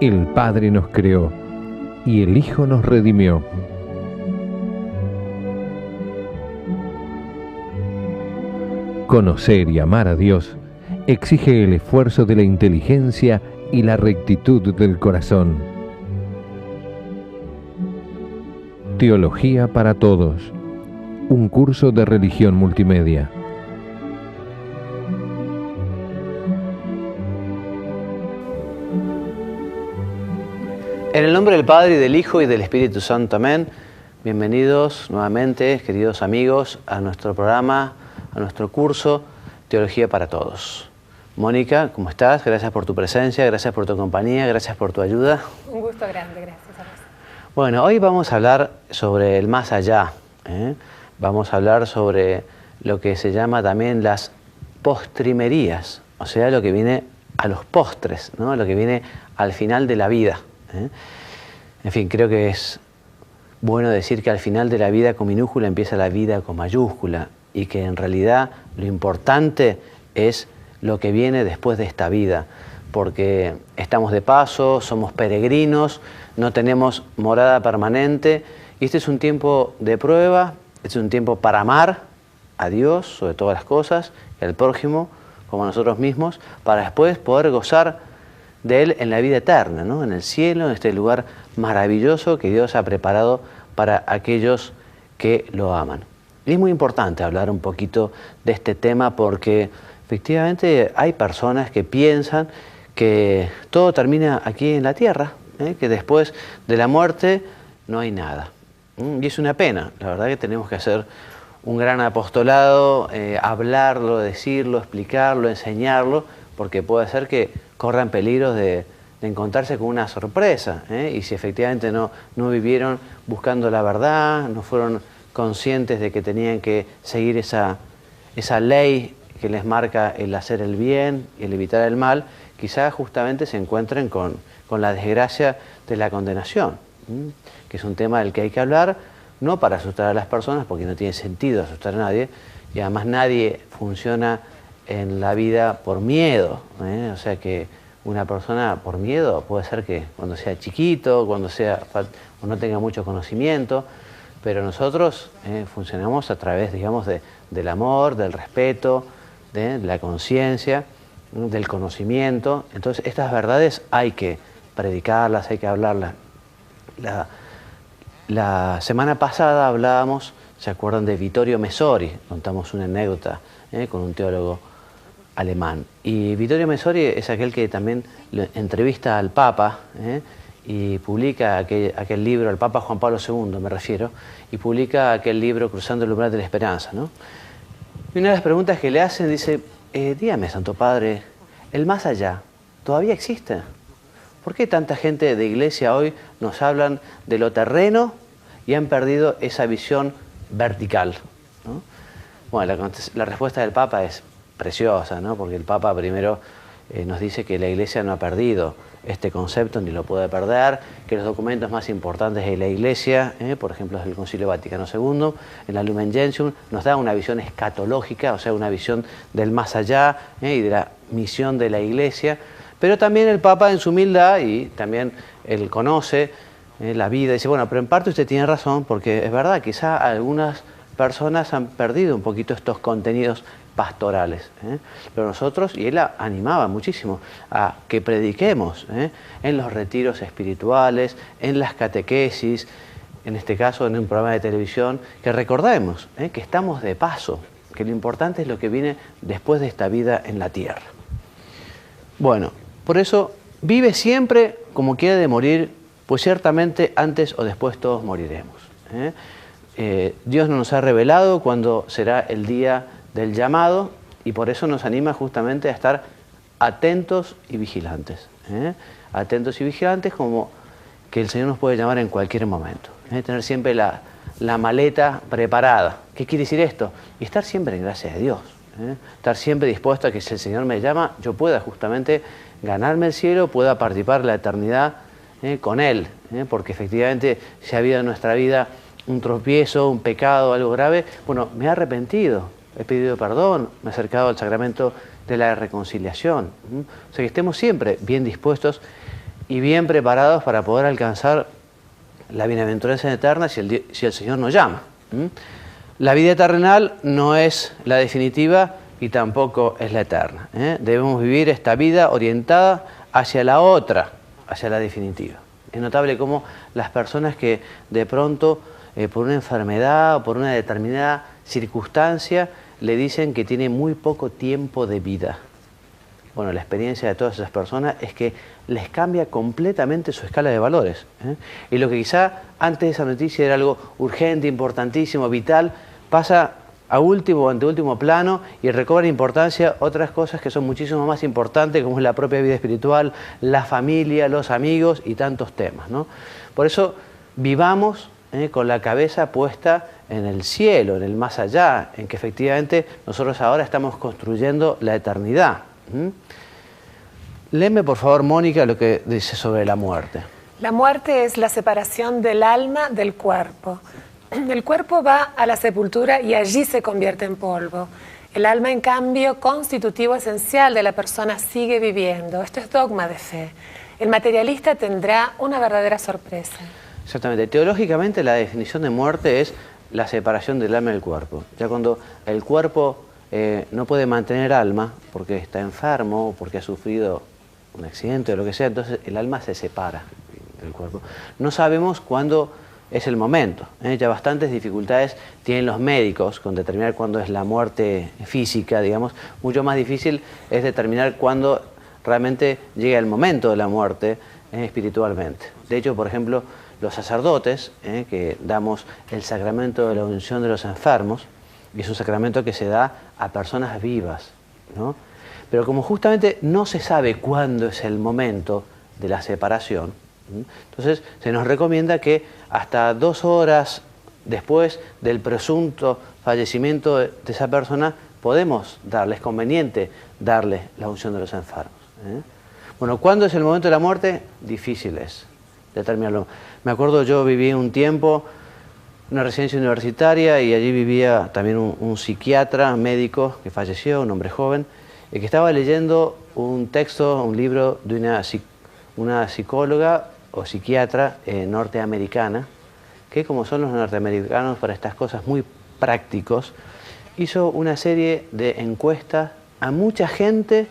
El Padre nos creó y el Hijo nos redimió. Conocer y amar a Dios exige el esfuerzo de la inteligencia y la rectitud del corazón. Teología para Todos, un curso de religión multimedia. En el nombre del Padre, y del Hijo, y del Espíritu Santo. Amén. Bienvenidos nuevamente, queridos amigos, a nuestro programa, a nuestro curso Teología para Todos. Mónica, ¿cómo estás? Gracias por tu presencia, gracias por tu compañía, gracias por tu ayuda. Un gusto grande, gracias a vos. Bueno, hoy vamos a hablar sobre el más allá. Vamos a hablar sobre lo que se llama también las postrimerías, o sea, lo que viene a los postres, ¿no? Lo que viene al final de la vida. En fin, creo que es bueno decir que al final de la vida con minúscula empieza la vida con mayúscula y que en realidad lo importante es lo que viene después de esta vida, porque estamos de paso, somos peregrinos, no tenemos morada permanente y este es un tiempo de prueba, este es un tiempo para amar a Dios sobre todas las cosas, y al prójimo como a nosotros mismos, para después poder gozar de Él en la vida eterna, ¿no? En el cielo, en este lugar maravilloso que Dios ha preparado para aquellos que lo aman. Y es muy importante hablar un poquito de este tema porque efectivamente hay personas que piensan que todo termina aquí en la tierra, que después de la muerte no hay nada. Y es una pena, la verdad que tenemos que hacer un gran apostolado, hablarlo, decirlo, explicarlo, enseñarlo, porque puede ser que corran peligros de encontrarse con una sorpresa, y si efectivamente no vivieron buscando la verdad, no fueron conscientes de que tenían que seguir esa ley que les marca el hacer el bien y el evitar el mal, quizás justamente se encuentren con la desgracia de la condenación, que es un tema del que hay que hablar, no para asustar a las personas, porque no tiene sentido asustar a nadie, y además nadie funciona en la vida por miedo, o sea que una persona por miedo puede ser que cuando sea chiquito, cuando o no tenga mucho conocimiento, pero nosotros funcionamos a través, digamos, del amor, del respeto, de la conciencia, del conocimiento. Entonces estas verdades hay que predicarlas, hay que hablarlas. La semana pasada hablábamos, ¿se acuerdan de Vittorio Messori? Contamos una anécdota con un teólogo alemán. Y Vittorio Messori es aquel que también entrevista al Papa y publica aquel libro, al Papa Juan Pablo II me refiero, y publica aquel libro Cruzando el umbral de la esperanza, ¿no? Y una de las preguntas que le hacen dice, dígame, Santo Padre, ¿el más allá todavía existe? ¿Por qué tanta gente de iglesia hoy nos hablan de lo terreno y han perdido esa visión vertical, ¿no? Bueno, la respuesta del Papa es preciosa, ¿no? Porque el Papa primero nos dice que la Iglesia no ha perdido este concepto ni lo puede perder, que los documentos más importantes de la Iglesia, por ejemplo del Concilio Vaticano II, en la Lumen Gentium, nos da una visión escatológica, o sea, una visión del más allá y de la misión de la Iglesia, pero también el Papa en su humildad, y también él conoce la vida, dice, bueno, pero en parte usted tiene razón, porque es verdad, quizá algunas personas han perdido un poquito estos contenidos pastorales, pero nosotros, y él animaba muchísimo a que prediquemos en los retiros espirituales, en las catequesis, en este caso en un programa de televisión, que recordemos que estamos de paso, que lo importante es lo que viene después de esta vida en la tierra. Bueno, por eso vive siempre como quiera de morir, pues ciertamente antes o después todos moriremos. Dios no nos ha revelado cuándo será el día del llamado y por eso nos anima justamente a estar atentos y vigilantes. Atentos y vigilantes como que el Señor nos puede llamar en cualquier momento. Tener siempre la maleta preparada. ¿Qué quiere decir esto? Y estar siempre en gracia de Dios. Estar siempre dispuesto a que si el Señor me llama, yo pueda justamente ganarme el cielo, pueda participar la eternidad con Él. Porque efectivamente si ha habido en nuestra vida un tropiezo, un pecado, algo grave, bueno, me he arrepentido. He pedido perdón, me he acercado al sacramento de la reconciliación. O sea, que estemos siempre bien dispuestos y bien preparados para poder alcanzar la bienaventuranza eterna si el Señor nos llama. La vida terrenal no es la definitiva y tampoco es la eterna. Debemos vivir esta vida orientada hacia la otra, hacia la definitiva. Es notable cómo las personas que de pronto, por una enfermedad o por una determinada circunstancia, le dicen que tiene muy poco tiempo de vida. Bueno, la experiencia de todas esas personas es que les cambia completamente su escala de valores. Y lo que quizá antes de esa noticia era algo urgente, importantísimo, vital, pasa a último o anteúltimo plano y recobra importancia otras cosas que son muchísimo más importantes, como es la propia vida espiritual, la familia, los amigos y tantos temas, ¿no? Por eso vivamos con la cabeza puesta en el cielo, en el más allá, en que efectivamente nosotros ahora estamos construyendo la eternidad. Léeme por favor, Mónica, lo que dice sobre la muerte. La muerte es la separación del alma del cuerpo. El cuerpo va a la sepultura y allí se convierte en polvo. El alma, en cambio, constitutivo esencial de la persona, sigue viviendo. Esto es dogma de fe. El materialista tendrá una verdadera sorpresa. Exactamente. Teológicamente la definición de muerte es la separación del alma del cuerpo. Ya cuando el cuerpo no puede mantener alma porque está enfermo o porque ha sufrido un accidente o lo que sea, entonces el alma se separa del cuerpo. No sabemos cuándo es el momento. Ya bastantes dificultades tienen los médicos con determinar cuándo es la muerte física, digamos. Mucho más difícil es determinar cuándo realmente llega el momento de la muerte espiritualmente. De hecho, por ejemplo, los sacerdotes, que damos el sacramento de la unción de los enfermos, y es un sacramento que se da a personas vivas, ¿no? Pero como justamente no se sabe cuándo es el momento de la separación, entonces se nos recomienda que hasta 2 horas después del presunto fallecimiento de esa persona podemos darle, es conveniente darle la unción de los enfermos. Bueno, ¿cuándo es el momento de la muerte? Difícil es determinarlo. Me acuerdo, yo viví un tiempo en una residencia universitaria y allí vivía también un psiquiatra médico que falleció, un hombre joven, que estaba leyendo un texto, un libro de una psicóloga o psiquiatra norteamericana, que como son los norteamericanos para estas cosas muy prácticos, hizo una serie de encuestas a mucha gente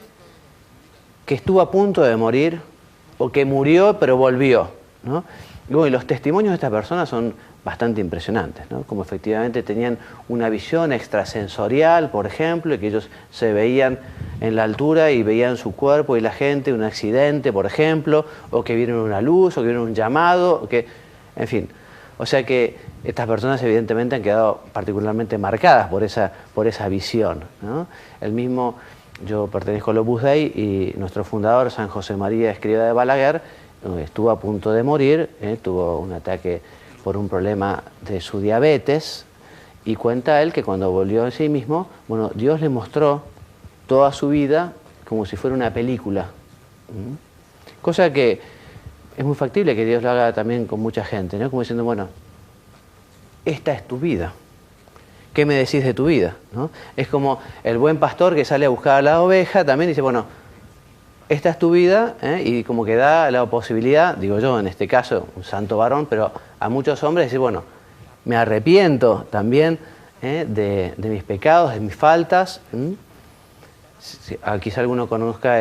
que estuvo a punto de morir o que murió pero volvió, ¿no? Y bueno, los testimonios de estas personas son bastante impresionantes, ¿no? Como efectivamente tenían una visión extrasensorial, por ejemplo, y que ellos se veían en la altura y veían su cuerpo y la gente, un accidente, por ejemplo, o que vieron una luz, o que vieron un llamado, o que, en fin. O sea que estas personas evidentemente han quedado particularmente marcadas por esa visión, ¿no? El mismo, yo pertenezco al Opus Dei y nuestro fundador, San José María Escrivá de Balaguer, estuvo a punto de morir, tuvo un ataque por un problema de su diabetes, y cuenta él que cuando volvió en sí mismo, bueno, Dios le mostró toda su vida como si fuera una película. Cosa que es muy factible que Dios lo haga también con mucha gente, ¿no? Como diciendo, bueno, esta es tu vida. ¿Qué me decís de tu vida? ¿No? Es como el buen pastor que sale a buscar a la oveja, también dice, bueno, esta es tu vida, y como que da la posibilidad, digo yo en este caso, un santo varón, pero a muchos hombres decir, bueno, me arrepiento también de mis pecados, de mis faltas. Quizá alguno conozca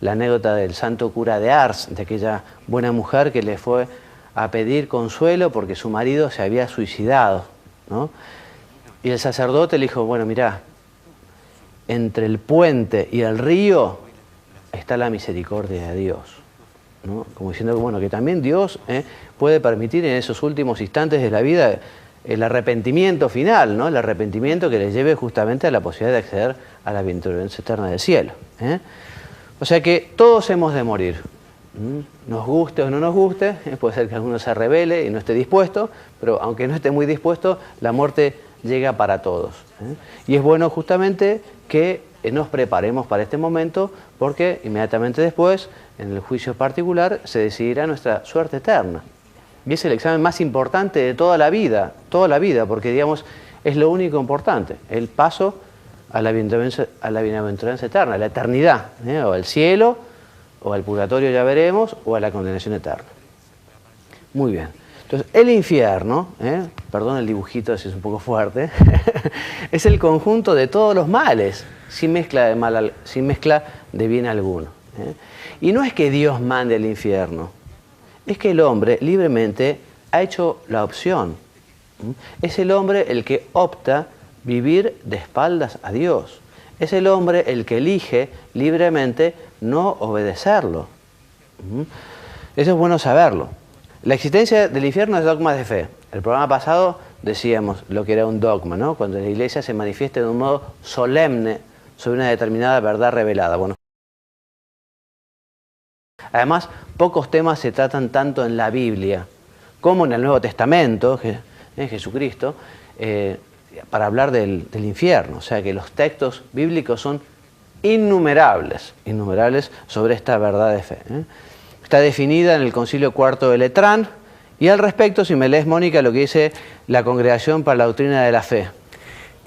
la anécdota del santo cura de Ars, de aquella buena mujer que le fue a pedir consuelo porque su marido se había suicidado, ¿no? Y el sacerdote le dijo, bueno, mirá, entre el puente y el río está la misericordia de Dios, ¿no? Como diciendo que, bueno, que también Dios puede permitir en esos últimos instantes de la vida el arrepentimiento final, ¿no? El arrepentimiento que les lleve justamente a la posibilidad de acceder a la bienaventuranza eterna del cielo. O sea que todos hemos de morir. Nos guste o no nos guste, puede ser que alguno se rebele y no esté dispuesto, pero aunque no esté muy dispuesto, la muerte llega para todos. Y es bueno justamente que nos preparemos para este momento, porque inmediatamente después, en el juicio particular, se decidirá nuestra suerte eterna. Y es el examen más importante de toda la vida, porque digamos, es lo único importante, el paso a la bienaventuranza eterna, la eternidad, o el cielo, o al purgatorio ya veremos, o a la condenación eterna. Muy bien. Entonces, el infierno, perdón el dibujito si es un poco fuerte, es el conjunto de todos los males, sin mezcla de bien alguno. Y no es que Dios mande al infierno, es que el hombre libremente ha hecho la opción. Es el hombre el que opta vivir de espaldas a Dios. Es el hombre el que elige libremente no obedecerlo. Eso es bueno saberlo. La existencia del infierno es dogma de fe. El programa pasado decíamos lo que era un dogma, ¿no? Cuando la Iglesia se manifiesta de un modo solemne sobre una determinada verdad revelada. Bueno, además, pocos temas se tratan tanto en la Biblia como en el Nuevo Testamento, en Jesucristo, para hablar del infierno. O sea que los textos bíblicos son innumerables sobre esta verdad de fe. Está definida en el Concilio IV de Letrán, y al respecto, si me lees, Mónica, lo que dice la Congregación para la Doctrina de la Fe.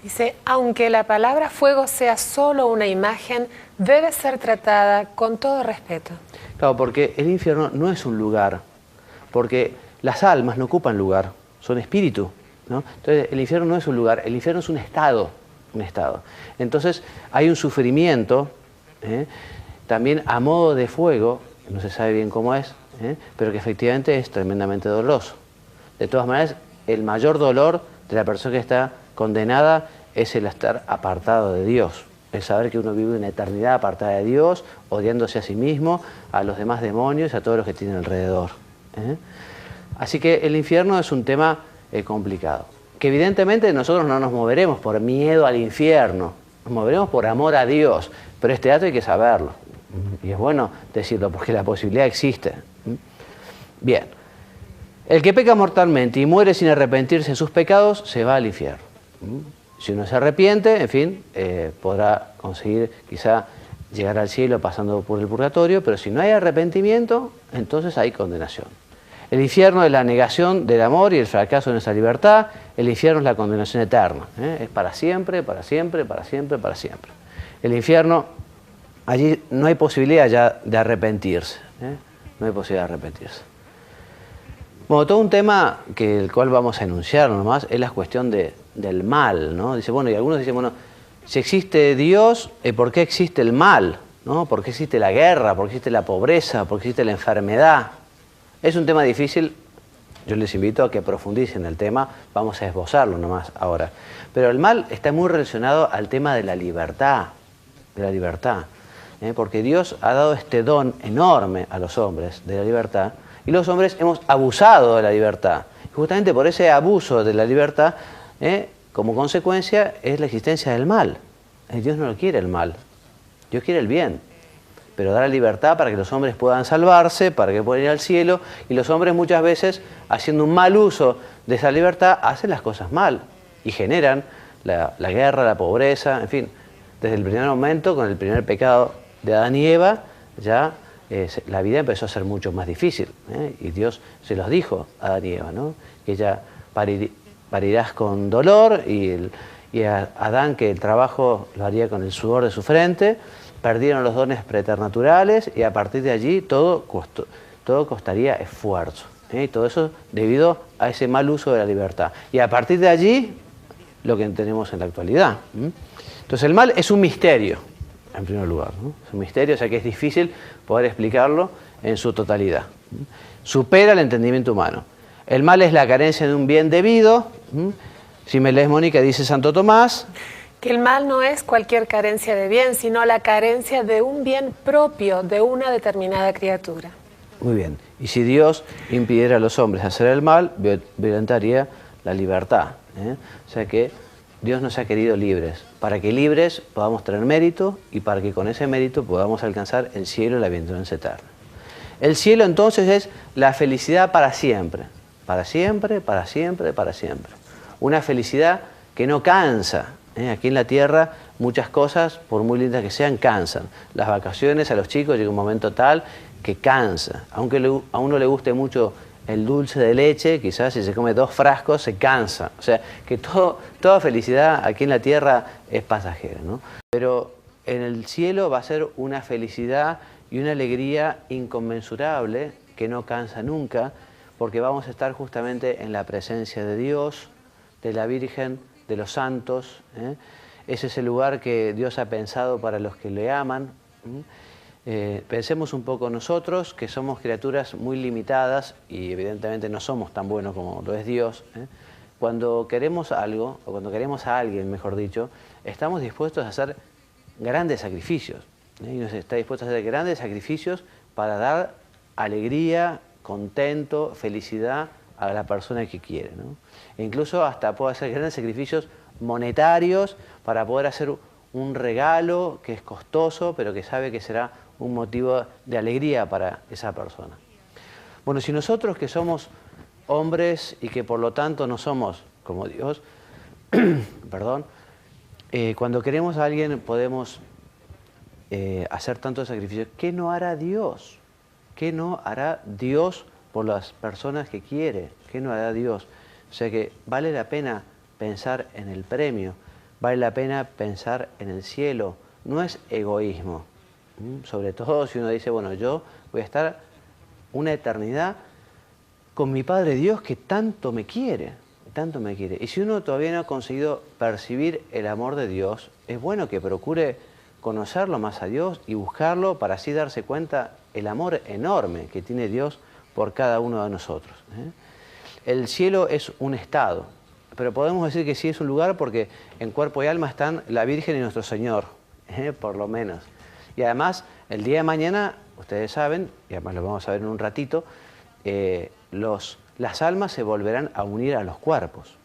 Dice, aunque la palabra fuego sea solo una imagen, debe ser tratada con todo respeto. Claro, porque el infierno no es un lugar, porque las almas no ocupan lugar, son espíritu, ¿no? Entonces, el infierno no es un lugar, el infierno es un estado. Entonces, hay un sufrimiento, también a modo de fuego, no se sabe bien cómo es, pero que efectivamente es tremendamente doloroso. De todas maneras, el mayor dolor de la persona que está condenada es el estar apartado de Dios, el saber que uno vive una eternidad apartada de Dios, odiándose a sí mismo, a los demás demonios y a todos los que tienen alrededor. Así que el infierno es un tema complicado, que evidentemente nosotros no nos moveremos por miedo al infierno, nos moveremos por amor a Dios, pero este dato hay que saberlo. Y es bueno decirlo porque la posibilidad existe. Bien, el que peca mortalmente y muere sin arrepentirse de sus pecados se va al infierno. Si uno se arrepiente, en fin, podrá conseguir quizá llegar al cielo pasando por el purgatorio, pero si no hay arrepentimiento, entonces hay condenación. El infierno es la negación del amor y el fracaso de nuestra libertad. El infierno es la condenación eterna. Es para siempre, para siempre, para siempre, para siempre. El infierno, allí no hay posibilidad ya de arrepentirse. No hay posibilidad de arrepentirse. Bueno, todo un tema el cual vamos a enunciar nomás es la cuestión del mal, ¿no? Dice, bueno, y algunos dicen, bueno, si existe Dios, ¿por qué existe el mal? ¿No? ¿Por qué existe la guerra? ¿Por qué existe la pobreza? ¿Por qué existe la enfermedad? Es un tema difícil, yo les invito a que profundicen el tema, vamos a esbozarlo nomás ahora. Pero el mal está muy relacionado al tema de la libertad, porque Dios ha dado este don enorme a los hombres de la libertad, y los hombres hemos abusado de la libertad. Y justamente por ese abuso de la libertad, como consecuencia, es la existencia del mal. Dios no lo quiere el mal, Dios quiere el bien. Pero da la libertad para que los hombres puedan salvarse, para que puedan ir al cielo, y los hombres muchas veces, haciendo un mal uso de esa libertad, hacen las cosas mal y generan la guerra, la pobreza, en fin. Desde el primer momento, con el primer pecado de Adán y Eva, ya la vida empezó a ser mucho más difícil, y Dios se los dijo a Adán y Eva, ¿no? Que ya parirás con dolor, y a Adán que el trabajo lo haría con el sudor de su frente. Perdieron los dones preternaturales y a partir de allí todo costaría esfuerzo. Y todo eso debido a ese mal uso de la libertad. Y a partir de allí, lo que tenemos en la actualidad. Entonces el mal es un misterio, en primer lugar, ¿no? Es un misterio, o sea que es difícil poder explicarlo en su totalidad. Supera el entendimiento humano. El mal es la carencia de un bien debido. Si me lees, Mónica, dice Santo Tomás, que el mal no es cualquier carencia de bien, sino la carencia de un bien propio de una determinada criatura. Muy bien. Y si Dios impidiera a los hombres hacer el mal, violentaría la libertad. O sea que Dios nos ha querido libres, para que libres podamos tener mérito y para que con ese mérito podamos alcanzar el cielo y la bienaventuranza eterna. El cielo entonces es la felicidad para siempre, para siempre, para siempre, para siempre. Una felicidad que no cansa. Aquí en la tierra muchas cosas, por muy lindas que sean, cansan. Las vacaciones a los chicos llega un momento tal que cansa. Aunque a uno le guste mucho el dulce de leche, quizás si se come 2 frascos se cansa. O sea, que toda felicidad aquí en la tierra es pasajera, ¿no? Pero en el cielo va a ser una felicidad y una alegría inconmensurable que no cansa nunca, porque vamos a estar justamente en la presencia de Dios, de la Virgen, de los santos. Ese es el lugar que Dios ha pensado para los que le aman. Pensemos un poco nosotros, que somos criaturas muy limitadas y evidentemente no somos tan buenos como lo es Dios. Cuando queremos algo, o cuando queremos a alguien, mejor dicho, estamos dispuestos a hacer grandes sacrificios. Y nos está dispuesto a hacer grandes sacrificios para dar alegría, contento, felicidad a la persona que quiere, ¿no? E incluso hasta puede hacer grandes sacrificios monetarios para poder hacer un regalo que es costoso, pero que sabe que será un motivo de alegría para esa persona. Bueno, si nosotros que somos hombres y que por lo tanto no somos como Dios, perdón, cuando queremos a alguien podemos hacer tantos sacrificios, ¿qué no hará Dios? ¿Qué no hará Dios por las personas que quiere? ¿Qué no hará Dios? O sea que vale la pena pensar en el premio, vale la pena pensar en el cielo, no es egoísmo. Sobre todo si uno dice, bueno, yo voy a estar una eternidad con mi Padre Dios que tanto me quiere, tanto me quiere. Y si uno todavía no ha conseguido percibir el amor de Dios, es bueno que procure conocerlo más a Dios y buscarlo para así darse cuenta el amor enorme que tiene Dios por cada uno de nosotros. El cielo es un estado, pero podemos decir que sí es un lugar porque en cuerpo y alma están la Virgen y nuestro Señor, por lo menos. Y además, el día de mañana, ustedes saben, y además lo vamos a ver en un ratito, las almas se volverán a unir a los cuerpos.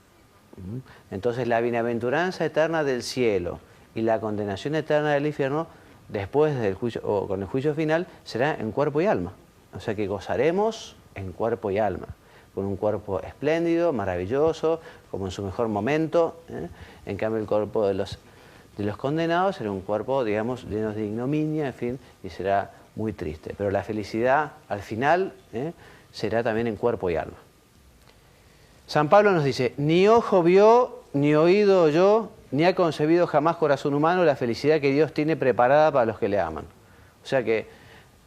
Entonces la bienaventuranza eterna del cielo y la condenación eterna del infierno, después del juicio, o con el juicio final, será en cuerpo y alma. O sea que gozaremos en cuerpo y alma, con un cuerpo espléndido, maravilloso, como en su mejor momento. En cambio el cuerpo de los condenados será un cuerpo, digamos, lleno de ignominia, en fin, y será muy triste. Pero la felicidad, al final, será también en cuerpo y alma. San Pablo nos dice, ni ojo vio, ni oído oyó, ni ha concebido jamás corazón humano la felicidad que Dios tiene preparada para los que le aman. O sea que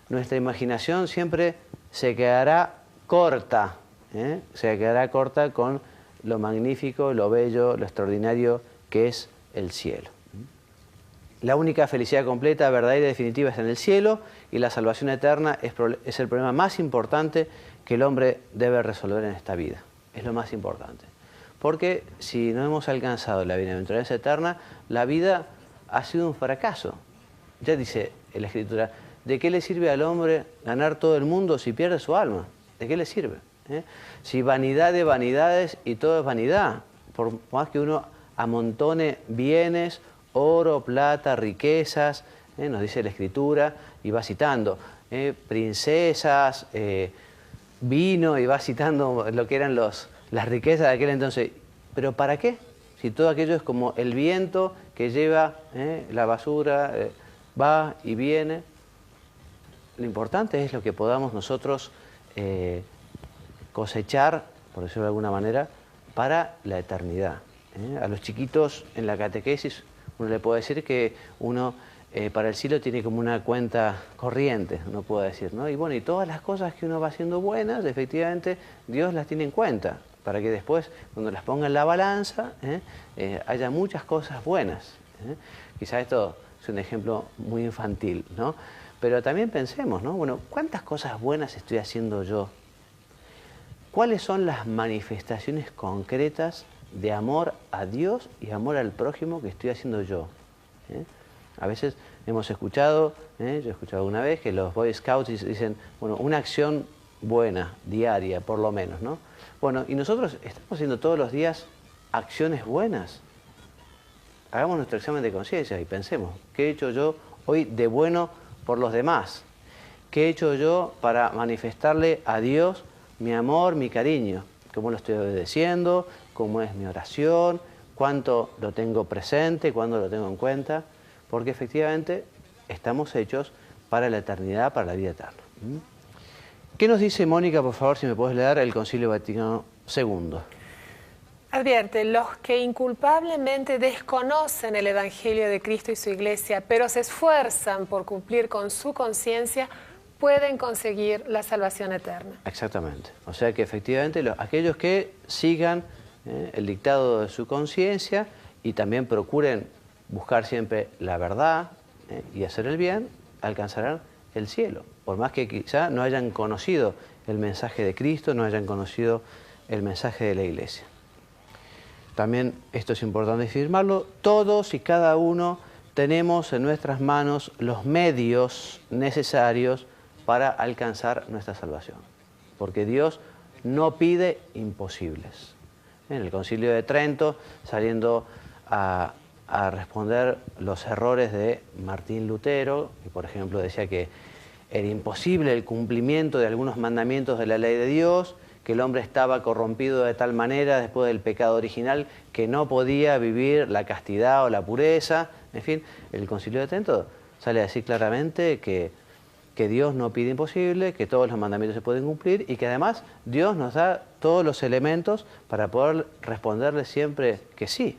nuestra imaginación siempre se quedará corta, se quedará corta con lo magnífico, lo bello, lo extraordinario que es el cielo. La única felicidad completa, verdadera y definitiva está en el cielo, y la salvación eterna es el problema más importante que el hombre debe resolver en esta vida. Es lo más importante. Porque si no hemos alcanzado la bienaventuranza eterna, la vida ha sido un fracaso. Ya dice en la Escritura, ¿de qué le sirve al hombre ganar todo el mundo si pierde su alma? ¿De qué le sirve? Si vanidad de vanidades y todo es vanidad, por más que uno amontone bienes, oro, plata, riquezas, nos dice la Escritura, y va citando, princesas, vino, y va citando lo que eran las riquezas de aquel entonces. ¿Pero para qué? Si todo aquello es como el viento que lleva la basura, va y viene. Lo importante es lo que podamos nosotros cosechar, por decirlo de alguna manera, para la eternidad. A los chiquitos en la catequesis uno le puede decir que uno para el cielo tiene como una cuenta corriente, uno puede decir, ¿no? Y bueno, y todas las cosas que uno va haciendo buenas, efectivamente, Dios las tiene en cuenta, para que después, cuando las ponga en la balanza, haya muchas cosas buenas. Quizá esto es un ejemplo muy infantil, ¿no? Pero también pensemos, ¿no? Bueno, ¿cuántas cosas buenas estoy haciendo yo? ¿Cuáles son las manifestaciones concretas de amor a Dios y amor al prójimo que estoy haciendo yo? A veces hemos escuchado, yo he escuchado una vez que los Boy Scouts dicen, bueno, una acción buena, diaria, por lo menos, ¿no? Bueno, y nosotros estamos haciendo todos los días acciones buenas. Hagamos nuestro examen de conciencia y pensemos, ¿qué he hecho yo hoy de bueno por los demás? ¿Qué he hecho yo para manifestarle a Dios mi amor, mi cariño? ¿Cómo lo estoy obedeciendo? ¿Cómo es mi oración? ¿Cuánto lo tengo presente? ¿Cuándo lo tengo en cuenta? Porque efectivamente estamos hechos para la eternidad, para la vida eterna. ¿Qué nos dice Mónica, por favor, si me puedes leer el Concilio Vaticano II? Advierte, los que inculpablemente desconocen el Evangelio de Cristo y su Iglesia, pero se esfuerzan por cumplir con su conciencia, pueden conseguir la salvación eterna. Exactamente. O sea que efectivamente aquellos que sigan el dictado de su conciencia y también procuren buscar siempre la verdad y hacer el bien, alcanzarán el cielo. Por más que quizá no hayan conocido el mensaje de Cristo, no hayan conocido el mensaje de la Iglesia. También esto es importante afirmarlo, todos y cada uno tenemos en nuestras manos los medios necesarios para alcanzar nuestra salvación. Porque Dios no pide imposibles. En el Concilio de Trento, saliendo a responder los errores de Martín Lutero, que por ejemplo decía que era imposible el cumplimiento de algunos mandamientos de la ley de Dios, que el hombre estaba corrompido de tal manera después del pecado original que no podía vivir la castidad o la pureza. En fin, el Concilio de Trento sale a decir claramente que Dios no pide imposible, que todos los mandamientos se pueden cumplir y que además Dios nos da todos los elementos para poder responderle siempre que sí.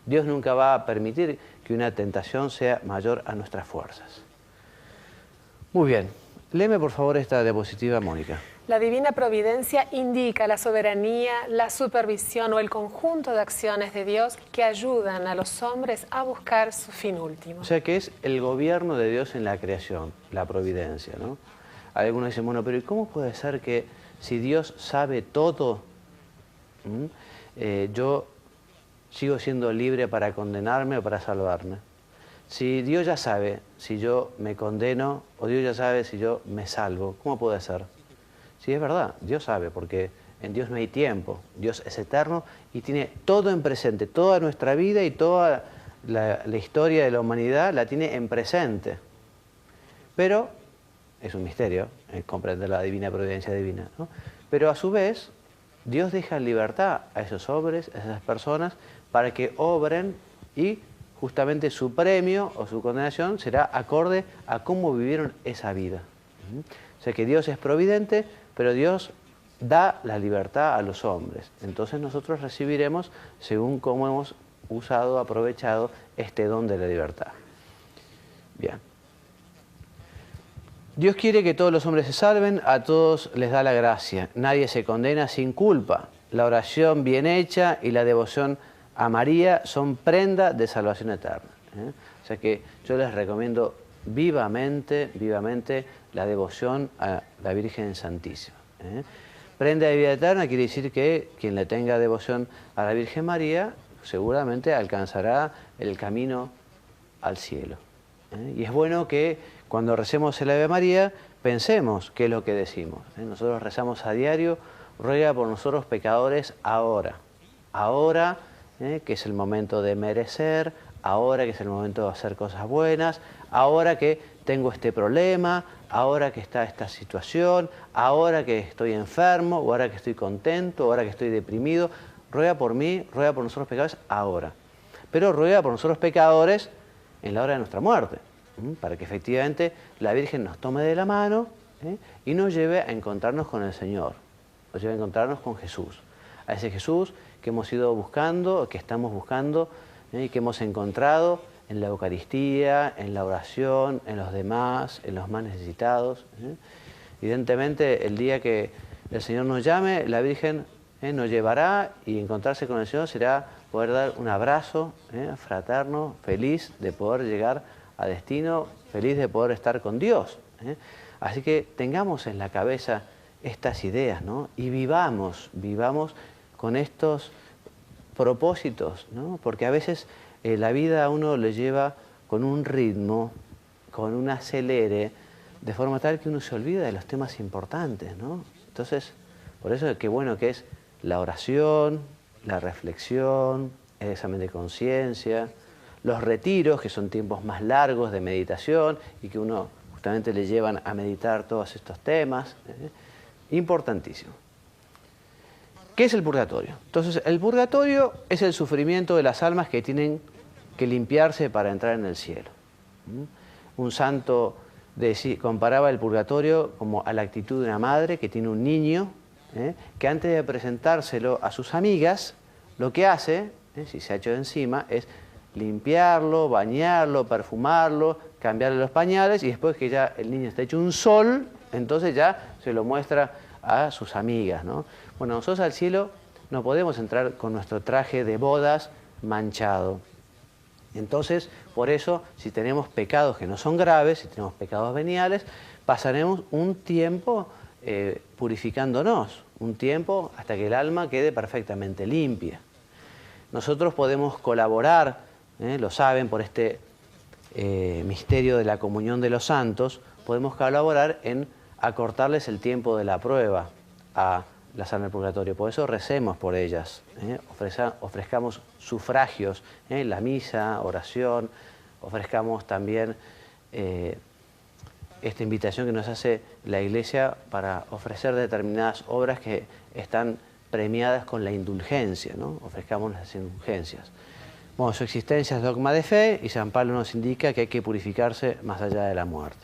Dios nunca va a permitir que una tentación sea mayor a nuestras fuerzas. Muy bien, léeme por favor esta diapositiva, Mónica. La divina providencia indica la soberanía, la supervisión o el conjunto de acciones de Dios que ayudan a los hombres a buscar su fin último. O sea que es el gobierno de Dios en la creación, la providencia, ¿no? Algunos dicen, bueno, pero ¿y cómo puede ser que si Dios sabe todo, yo sigo siendo libre para condenarme o para salvarme? Si Dios ya sabe si yo me condeno o Dios ya sabe si yo me salvo, ¿cómo puede ser? Sí, es verdad, Dios sabe, porque en Dios no hay tiempo, Dios es eterno y tiene todo en presente, toda nuestra vida y toda la historia de la humanidad la tiene en presente. Pero, es un misterio, comprender la divina providencia divina, ¿no? Pero a su vez, Dios deja en libertad a esos hombres, a esas personas, para que obren y justamente su premio o su condenación será acorde a cómo vivieron esa vida. O sea que Dios es providente, pero Dios da la libertad a los hombres. Entonces nosotros recibiremos según cómo hemos usado, aprovechado este don de la libertad. Bien. Dios quiere que todos los hombres se salven, a todos les da la gracia. Nadie se condena sin culpa. La oración bien hecha y la devoción a María son prenda de salvación eterna. O sea que yo les recomiendo vivamente la devoción a la Virgen Santísima. Prenda de vida eterna quiere decir que quien le tenga devoción a la Virgen María seguramente alcanzará el camino al cielo. Y es bueno que cuando recemos el Ave María pensemos qué es lo que decimos. Nosotros rezamos a diario, ruega por nosotros pecadores ahora. Ahora, que es el momento de merecer, ahora que es el momento de hacer cosas buenas, ahora que tengo este problema, ahora que está esta situación, ahora que estoy enfermo, o ahora que estoy contento, o ahora que estoy deprimido. Ruega por mí, ruega por nosotros pecadores ahora. Pero ruega por nosotros pecadores en la hora de nuestra muerte, para que efectivamente la Virgen nos tome de la mano y nos lleve a encontrarnos con el Señor, nos lleve a encontrarnos con Jesús, a ese Jesús que hemos ido buscando, que estamos buscando y que hemos encontrado en la Eucaristía, en la oración, en los demás, en los más necesitados. Evidentemente, el día que el Señor nos llame, la Virgen nos llevará y encontrarse con el Señor será poder dar un abrazo fraterno, feliz de poder llegar a destino, feliz de poder estar con Dios. Así que tengamos en la cabeza estas ideas, ¿no? Y vivamos con estos propósitos, ¿no? Porque a veces la vida a uno le lleva con un ritmo, con un acelere, de forma tal que uno se olvida de los temas importantes, ¿no? Entonces, por eso qué bueno que es la oración, la reflexión, el examen de conciencia, los retiros, que son tiempos más largos de meditación y que uno justamente le llevan a meditar todos estos temas. Importantísimo. ¿Qué es el purgatorio? Entonces, el purgatorio es el sufrimiento de las almas que tienen que limpiarse para entrar en el cielo. Un santo comparaba el purgatorio como a la actitud de una madre que tiene un niño, que antes de presentárselo a sus amigas, lo que hace, si se ha hecho de encima, es limpiarlo, bañarlo, perfumarlo, cambiarle los pañales y después que ya el niño está hecho un sol, entonces ya se lo muestra a sus amigas, ¿no? Bueno, nosotros al cielo no podemos entrar con nuestro traje de bodas manchado. Entonces, por eso, si tenemos pecados que no son graves, si tenemos pecados veniales, pasaremos un tiempo purificándonos, un tiempo hasta que el alma quede perfectamente limpia. Nosotros podemos colaborar, lo saben, por este misterio de la comunión de los santos, podemos colaborar en acortarles el tiempo de la prueba a las almas del purgatorio. Por eso recemos por ellas, ofrezcamos sufragios, la misa, oración, ofrezcamos también esta invitación que nos hace la Iglesia para ofrecer determinadas obras que están premiadas con la indulgencia, ¿no? Ofrezcamos las indulgencias. Bueno, su existencia es dogma de fe y San Pablo nos indica que hay que purificarse más allá de la muerte.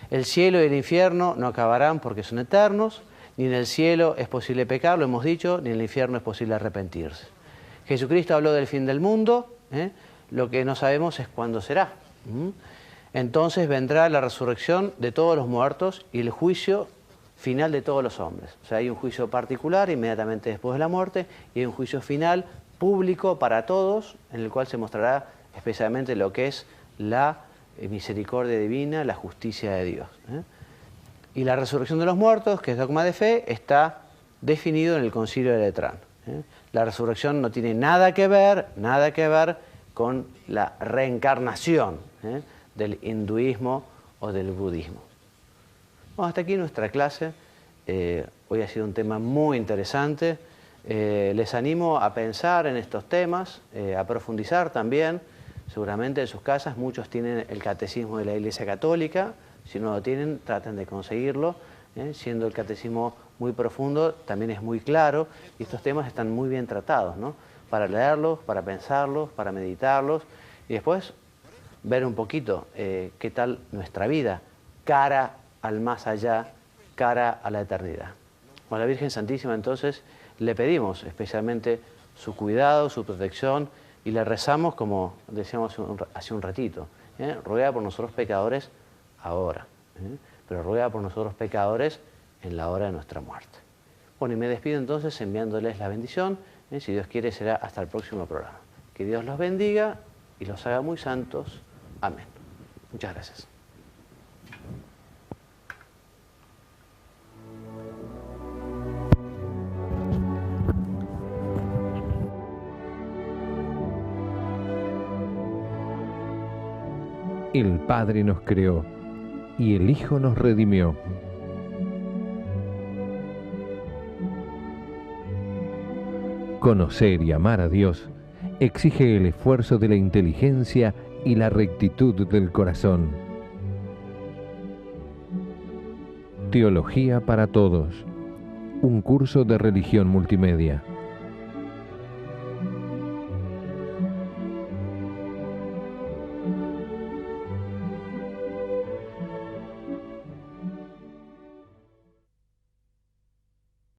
El cielo y el infierno no acabarán porque son eternos, ni en el cielo es posible pecar, lo hemos dicho, ni en el infierno es posible arrepentirse. Jesucristo habló del fin del mundo, lo que no sabemos es cuándo será. Entonces vendrá la resurrección de todos los muertos y el juicio final de todos los hombres. O sea, hay un juicio particular inmediatamente después de la muerte y hay un juicio final público para todos, en el cual se mostrará especialmente lo que es la misericordia divina, la justicia de Dios. Y la resurrección de los muertos, que es dogma de fe, está definido en el Concilio de Letrán. La resurrección no tiene nada que ver con la reencarnación del hinduismo o del budismo. Bueno, hasta aquí nuestra clase. Hoy ha sido un tema muy interesante. Les animo a pensar en estos temas, a profundizar también. Seguramente en sus casas muchos tienen el catecismo de la Iglesia Católica. Si no lo tienen, traten de conseguirlo. Siendo el catecismo muy profundo, también es muy claro. Y estos temas están muy bien tratados, ¿no? Para leerlos, para pensarlos, para meditarlos. Y después ver un poquito qué tal nuestra vida, cara al más allá, cara a la eternidad. A la Virgen Santísima, entonces, le pedimos especialmente su cuidado, su protección, y le rezamos, como decíamos hace un ratito, ruega por nosotros pecadores ahora, pero ruega por nosotros pecadores en la hora de nuestra muerte. Bueno, y me despido entonces enviándoles la bendición. Si Dios quiere, será hasta el próximo programa. Que Dios los bendiga y los haga muy santos. Amén. Muchas gracias. El Padre nos creó y el Hijo nos redimió. Conocer y amar a Dios exige el esfuerzo de la inteligencia y la rectitud del corazón. Teología para todos. Un curso de religión multimedia.